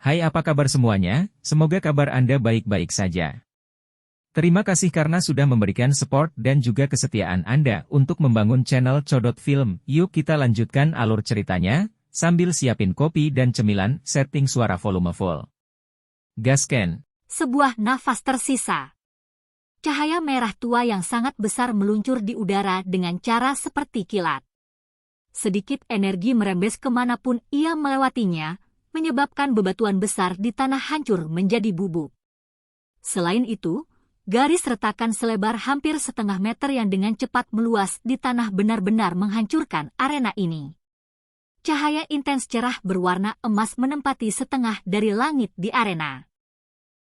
Hai, apa kabar semuanya? Semoga kabar Anda baik-baik saja. Terima kasih karena sudah memberikan support dan juga kesetiaan Anda untuk membangun channel Codot Film. Yuk kita lanjutkan alur ceritanya, sambil siapin kopi dan cemilan, setting suara volume full. Gasken. Sebuah nafas tersisa. Cahaya merah tua yang sangat besar meluncur di udara dengan cara seperti kilat. Sedikit energi merembes kemanapun ia melewatinya, menyebabkan bebatuan besar di tanah hancur menjadi bubuk. Selain itu, garis retakan selebar hampir setengah meter yang dengan cepat meluas di tanah benar-benar menghancurkan arena ini. Cahaya intens cerah berwarna emas menempati setengah dari langit di arena.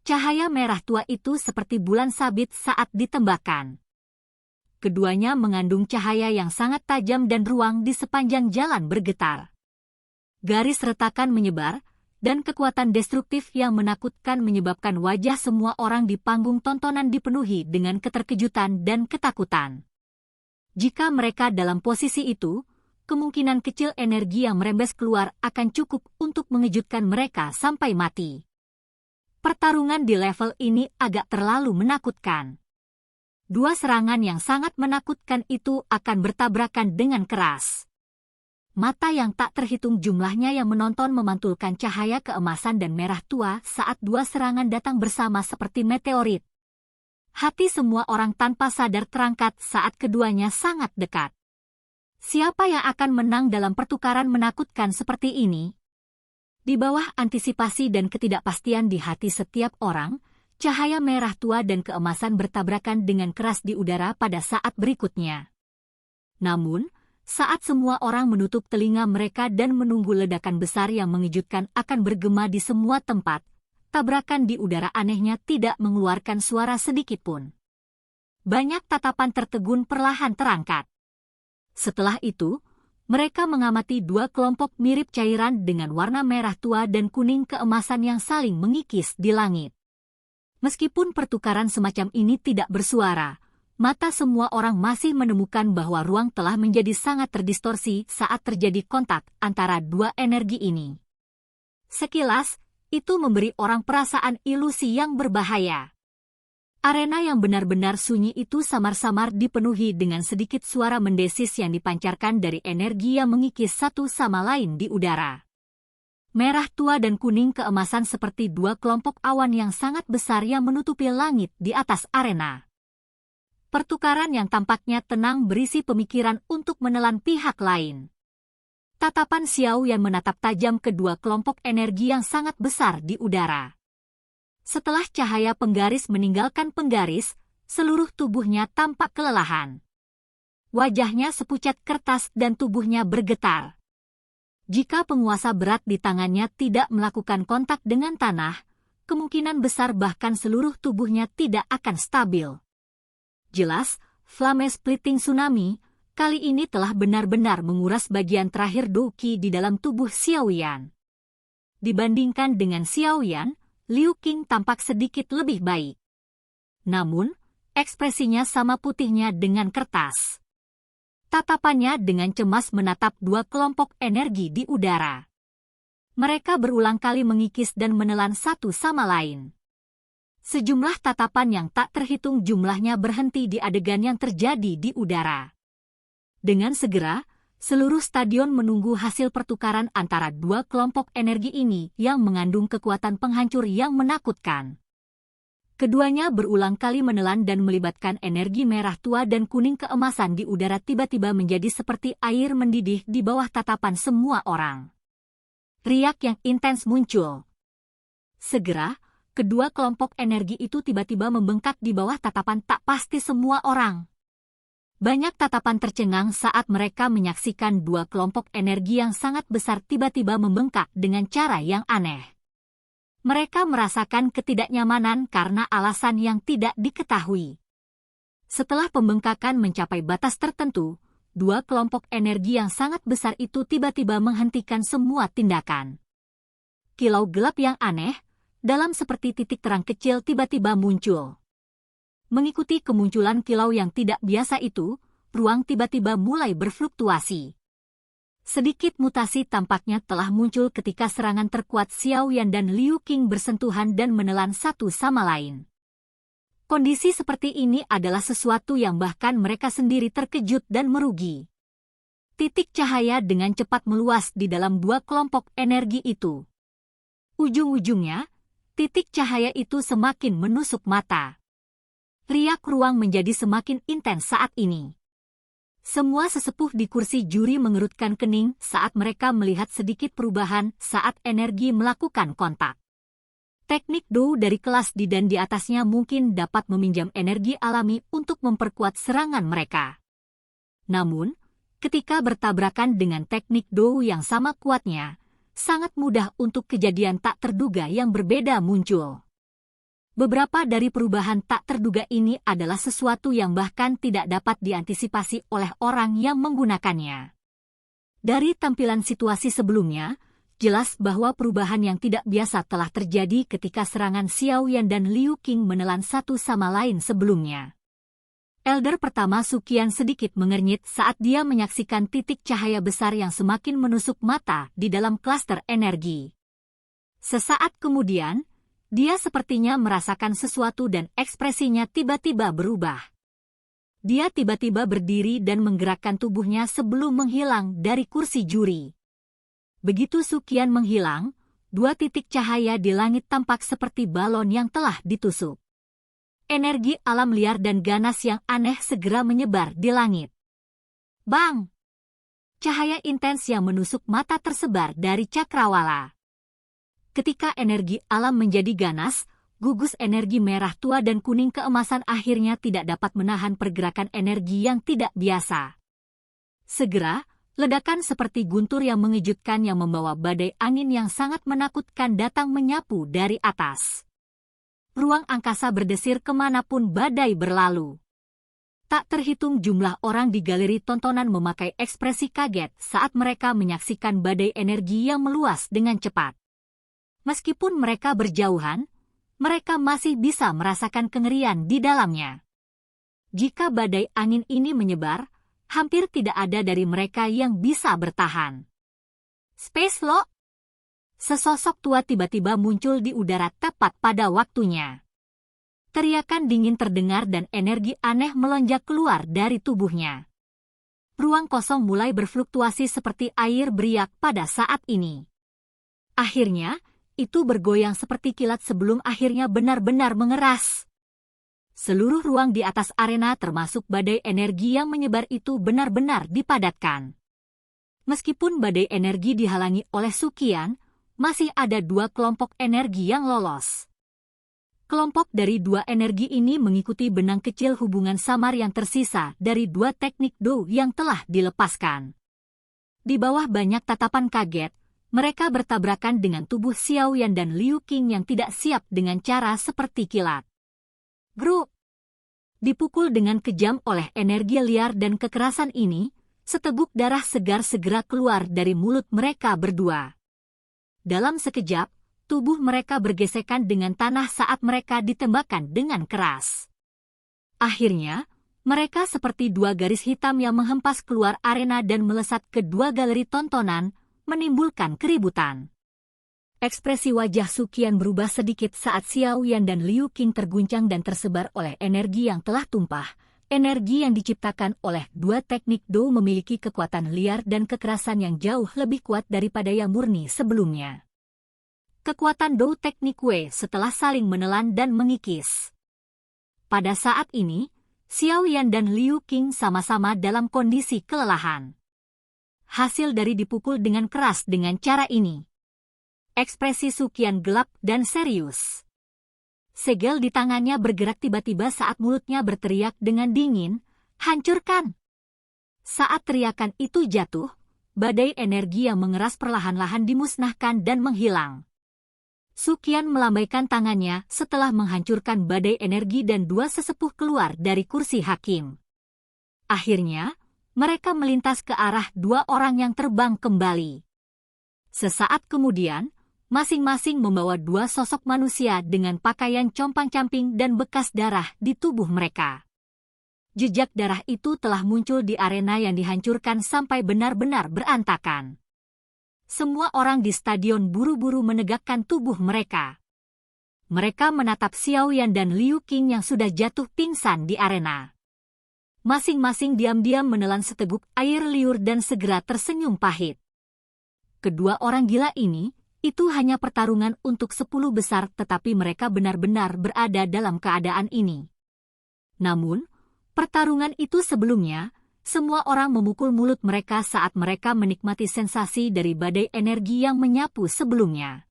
Cahaya merah tua itu seperti bulan sabit saat ditembakkan. Keduanya mengandung cahaya yang sangat tajam dan ruang di sepanjang jalan bergetar. Garis retakan menyebar, dan kekuatan destruktif yang menakutkan menyebabkan wajah semua orang di panggung tontonan dipenuhi dengan keterkejutan dan ketakutan. Jika mereka dalam posisi itu, kemungkinan kecil energi yang merembes keluar akan cukup untuk mengejutkan mereka sampai mati. Pertarungan di level ini agak terlalu menakutkan. Dua serangan yang sangat menakutkan itu akan bertabrakan dengan keras. Mata yang tak terhitung jumlahnya yang menonton memantulkan cahaya keemasan dan merah tua saat dua serangan datang bersama seperti meteorit. Hati semua orang tanpa sadar terangkat saat keduanya sangat dekat. Siapa yang akan menang dalam pertukaran menakutkan seperti ini? Di bawah antisipasi dan ketidakpastian di hati setiap orang, cahaya merah tua dan keemasan bertabrakan dengan keras di udara pada saat berikutnya. Namun, saat semua orang menutup telinga mereka dan menunggu ledakan besar yang mengejutkan akan bergema di semua tempat, tabrakan di udara anehnya tidak mengeluarkan suara sedikitpun. Banyak tatapan tertegun perlahan terangkat. Setelah itu, mereka mengamati dua kelompok mirip cairan dengan warna merah tua dan kuning keemasan yang saling mengikis di langit. Meskipun pertukaran semacam ini tidak bersuara, mata semua orang masih menemukan bahwa ruang telah menjadi sangat terdistorsi saat terjadi kontak antara dua energi ini. Sekilas, itu memberi orang perasaan ilusi yang berbahaya. Arena yang benar-benar sunyi itu samar-samar dipenuhi dengan sedikit suara mendesis yang dipancarkan dari energi yang mengikis satu sama lain di udara. Merah tua dan kuning keemasan seperti dua kelompok awan yang sangat besar yang menutupi langit di atas arena. Pertukaran yang tampaknya tenang berisi pemikiran untuk menelan pihak lain. Tatapan Xiao Yan menatap tajam kedua kelompok energi yang sangat besar di udara. Setelah cahaya penggaris meninggalkan penggaris, seluruh tubuhnya tampak kelelahan. Wajahnya sepucat kertas dan tubuhnya bergetar. Jika penguasa berat di tangannya tidak melakukan kontak dengan tanah, kemungkinan besar bahkan seluruh tubuhnya tidak akan stabil. Jelas, Flame Splitting Tsunami kali ini telah benar-benar menguras bagian terakhir Douqi di dalam tubuh Xiao Yan. Dibandingkan dengan Xiao Yan, Liu Qing tampak sedikit lebih baik. Namun, ekspresinya sama putihnya dengan kertas. Tatapannya dengan cemas menatap dua kelompok energi di udara. Mereka berulang kali mengikis dan menelan satu sama lain. Sejumlah tatapan yang tak terhitung jumlahnya berhenti di adegan yang terjadi di udara. Dengan segera, seluruh stadion menunggu hasil pertukaran antara dua kelompok energi ini yang mengandung kekuatan penghancur yang menakutkan. Keduanya berulang kali menelan dan melibatkan energi merah tua dan kuning keemasan di udara tiba-tiba menjadi seperti air mendidih di bawah tatapan semua orang. Riak yang intens muncul. Segera, kedua kelompok energi itu tiba-tiba membengkak di bawah tatapan tak pasti semua orang. Banyak tatapan tercengang saat mereka menyaksikan dua kelompok energi yang sangat besar tiba-tiba membengkak dengan cara yang aneh. Mereka merasakan ketidaknyamanan karena alasan yang tidak diketahui. Setelah pembengkakan mencapai batas tertentu, dua kelompok energi yang sangat besar itu tiba-tiba menghentikan semua tindakan. Kilau gelap yang aneh, dalam seperti titik terang kecil tiba-tiba muncul. Mengikuti kemunculan kilau yang tidak biasa itu, ruang tiba-tiba mulai berfluktuasi. Sedikit mutasi tampaknya telah muncul ketika serangan terkuat Xiao Yan dan Liu Qing bersentuhan dan menelan satu sama lain. Kondisi seperti ini adalah sesuatu yang bahkan mereka sendiri terkejut dan merugi. Titik cahaya dengan cepat meluas di dalam dua kelompok energi itu. Ujung-ujungnya, titik cahaya itu semakin menusuk mata. Riak ruang menjadi semakin intens saat ini. Semua sesepuh di kursi juri mengerutkan kening saat mereka melihat sedikit perubahan saat energi melakukan kontak. Teknik Dou dari kelas di dan di atasnya mungkin dapat meminjam energi alami untuk memperkuat serangan mereka. Namun, ketika bertabrakan dengan teknik Dou yang sama kuatnya, sangat mudah untuk kejadian tak terduga yang berbeda muncul. Beberapa dari perubahan tak terduga ini adalah sesuatu yang bahkan tidak dapat diantisipasi oleh orang yang menggunakannya. Dari tampilan situasi sebelumnya, jelas bahwa perubahan yang tidak biasa telah terjadi ketika serangan Xiao Yan dan Liu Qing menelan satu sama lain sebelumnya. Elder pertama Suqian sedikit mengernyit saat dia menyaksikan titik cahaya besar yang semakin menusuk mata di dalam klaster energi. Sesaat kemudian, dia sepertinya merasakan sesuatu dan ekspresinya tiba-tiba berubah. Dia tiba-tiba berdiri dan menggerakkan tubuhnya sebelum menghilang dari kursi juri. Begitu Suqian menghilang, dua titik cahaya di langit tampak seperti balon yang telah ditusuk. Energi alam liar dan ganas yang aneh segera menyebar di langit. Bang! Cahaya intens yang menusuk mata tersebar dari cakrawala. Ketika energi alam menjadi ganas, gugus energi merah tua dan kuning keemasan akhirnya tidak dapat menahan pergerakan energi yang tidak biasa. Segera, ledakan seperti guntur yang mengejutkan yang membawa badai angin yang sangat menakutkan datang menyapu dari atas. Ruang angkasa berdesir kemanapun badai berlalu. Tak terhitung jumlah orang di galeri tontonan memakai ekspresi kaget saat mereka menyaksikan badai energi yang meluas dengan cepat. Meskipun mereka berjauhan, mereka masih bisa merasakan kengerian di dalamnya. Jika badai angin ini menyebar, hampir tidak ada dari mereka yang bisa bertahan. Space Lock! Sesosok tua tiba-tiba muncul di udara tepat pada waktunya. Teriakan dingin terdengar dan energi aneh melonjak keluar dari tubuhnya. Ruang kosong mulai berfluktuasi seperti air beriak pada saat ini. Akhirnya, itu bergoyang seperti kilat sebelum akhirnya benar-benar mengeras. Seluruh ruang di atas arena termasuk badai energi yang menyebar itu benar-benar dipadatkan. Meskipun badai energi dihalangi oleh Suqian, masih ada dua kelompok energi yang lolos. Kelompok dari dua energi ini mengikuti benang kecil hubungan samar yang tersisa dari dua teknik Dou yang telah dilepaskan. Di bawah banyak tatapan kaget, mereka bertabrakan dengan tubuh Xiao Yan dan Liu Qing yang tidak siap dengan cara seperti kilat. Grup! Dipukul dengan kejam oleh energi liar dan kekerasan ini, seteguk darah segar segera keluar dari mulut mereka berdua. Dalam sekejap, tubuh mereka bergesekan dengan tanah saat mereka ditembakkan dengan keras. Akhirnya, mereka seperti dua garis hitam yang menghempas keluar arena dan melesat ke dua galeri tontonan, menimbulkan keributan. Ekspresi wajah Suqian berubah sedikit saat Xiao Yan dan Liu Qing terguncang dan tersebar oleh energi yang telah tumpah. Energi yang diciptakan oleh dua teknik Dou memiliki kekuatan liar dan kekerasan yang jauh lebih kuat daripada yang murni sebelumnya. Kekuatan Dou teknik Wei setelah saling menelan dan mengikis. Pada saat ini, Xiao Yan dan Liu Qing sama-sama dalam kondisi kelelahan. Hasil dari dipukul dengan keras dengan cara ini. Ekspresi Suqian gelap dan serius. Segel di tangannya bergerak tiba-tiba saat mulutnya berteriak dengan dingin, "Hancurkan!" Saat teriakan itu jatuh, badai energi yang mengeras perlahan-lahan dimusnahkan dan menghilang. Suqian melambaikan tangannya setelah menghancurkan badai energi dan dua sesepuh keluar dari kursi hakim. Akhirnya, mereka melintas ke arah dua orang yang terbang kembali. Sesaat kemudian, masing-masing membawa dua sosok manusia dengan pakaian compang-camping dan bekas darah di tubuh mereka. jejak darah itu telah muncul di arena yang dihancurkan sampai benar-benar berantakan. Semua orang di stadion buru-buru menegakkan tubuh mereka. Mereka menatap Xiao Yan dan Liu Qing yang sudah jatuh pingsan di arena. Masing-masing diam-diam menelan seteguk air liur dan segera tersenyum pahit. Kedua orang gila ini, itu hanya pertarungan untuk 10 besar tetapi mereka benar-benar berada dalam keadaan ini. Namun, pertarungan itu sebelumnya, semua orang memukul mulut mereka saat mereka menikmati sensasi dari badai energi yang menyapu sebelumnya.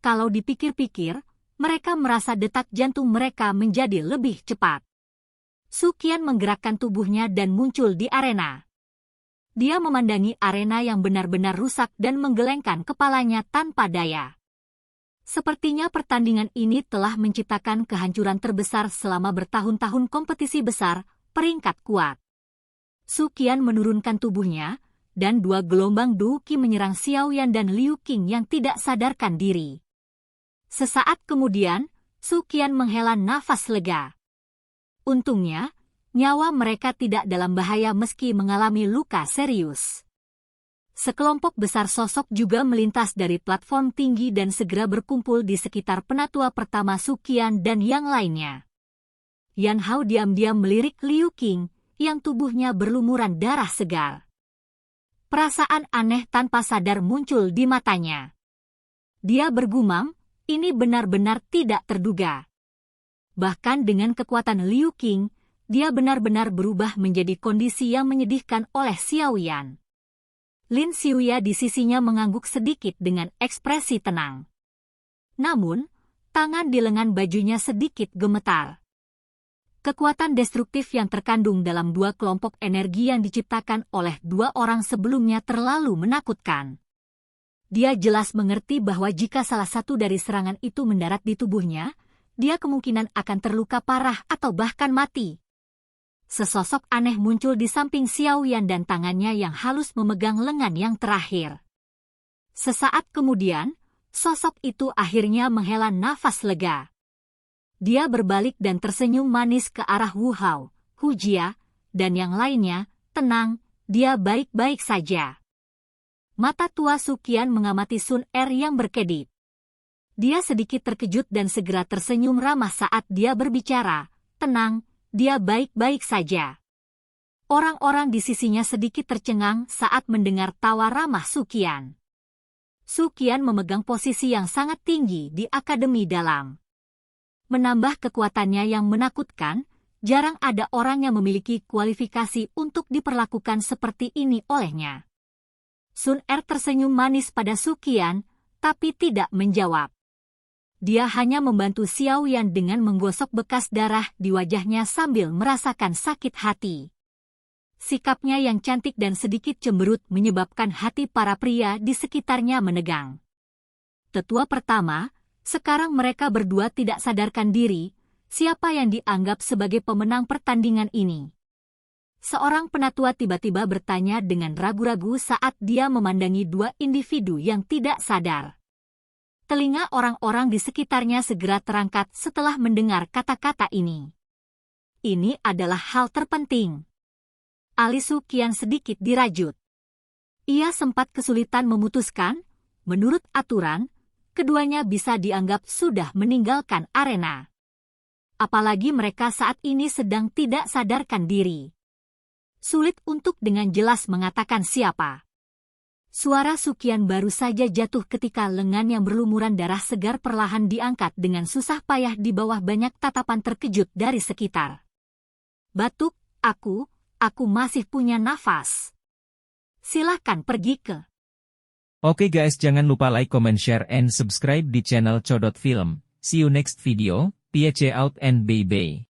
Kalau dipikir-pikir, mereka merasa detak jantung mereka menjadi lebih cepat. Su Qian menggerakkan tubuhnya dan muncul di arena. Dia memandangi arena yang benar-benar rusak dan menggelengkan kepalanya tanpa daya. Sepertinya pertandingan ini telah menciptakan kehancuran terbesar selama bertahun-tahun kompetisi besar, peringkat kuat. Su Qian menurunkan tubuhnya, dan 2 gelombang Duqi menyerang Xiao Yan dan Liu Qing yang tidak sadarkan diri. Sesaat kemudian, Su Qian menghela nafas lega. Untungnya, nyawa mereka tidak dalam bahaya meski mengalami luka serius. Sekelompok besar sosok juga melintas dari platform tinggi dan segera berkumpul di sekitar penatua pertama Su Qian dan yang lainnya. Yan Hao diam-diam melirik Liu Qing, yang tubuhnya berlumuran darah segar. Perasaan aneh tanpa sadar muncul di matanya. Dia bergumam, ini benar-benar tidak terduga. Bahkan dengan kekuatan Liu Qing, dia benar-benar berubah menjadi kondisi yang menyedihkan oleh Xiao Yan. Lin Xiuya di sisinya mengangguk sedikit dengan ekspresi tenang. Namun, tangan di lengan bajunya sedikit gemetar. Kekuatan destruktif yang terkandung dalam 2 kelompok energi yang diciptakan oleh 2 orang sebelumnya terlalu menakutkan. Dia jelas mengerti bahwa jika salah satu dari serangan itu mendarat di tubuhnya, dia kemungkinan akan terluka parah atau bahkan mati. Sesosok aneh muncul di samping Xiao Yan dan tangannya yang halus memegang lengan yang terakhir. Sesaat kemudian, sosok itu akhirnya menghela nafas lega. Dia berbalik dan tersenyum manis ke arah Wu Hao, Hu Jia, dan yang lainnya. Tenang, dia baik-baik saja. Mata tua Su Qian mengamati Sun Er yang berkedip. Dia sedikit terkejut dan segera tersenyum ramah saat dia berbicara. Tenang, dia baik-baik saja. Orang-orang di sisinya sedikit tercengang saat mendengar tawa ramah Su Qian. Su Qian memegang posisi yang sangat tinggi di Akademi Dalam. Menambah kekuatannya yang menakutkan, jarang ada orang yang memiliki kualifikasi untuk diperlakukan seperti ini olehnya. Sun Er tersenyum manis pada Su Qian, tapi tidak menjawab. Dia hanya membantu Xiao Yan dengan menggosok bekas darah di wajahnya sambil merasakan sakit hati. Sikapnya yang cantik dan sedikit cemberut menyebabkan hati para pria di sekitarnya menegang. Tetua pertama, sekarang mereka berdua tidak sadarkan diri, siapa yang dianggap sebagai pemenang pertandingan ini. Seorang penatua tiba-tiba bertanya dengan ragu-ragu saat dia memandangi 2 individu yang tidak sadar. Telinga orang-orang di sekitarnya segera terangkat setelah mendengar kata-kata ini. Ini adalah hal terpenting. Alis Su Qian sedikit dirajut. Ia sempat kesulitan memutuskan, menurut aturan, keduanya bisa dianggap sudah meninggalkan arena. Apalagi mereka saat ini sedang tidak sadarkan diri. Sulit untuk dengan jelas mengatakan siapa. Suara Su Qian baru saja jatuh ketika lengan yang berlumuran darah segar perlahan diangkat dengan susah payah di bawah banyak tatapan terkejut dari sekitar. Batuk, aku masih punya nafas. Silahkan pergi ke. Oke guys, jangan lupa like, comment, share, and subscribe di channel Codot Film. See you next video, peace out and bye-bye.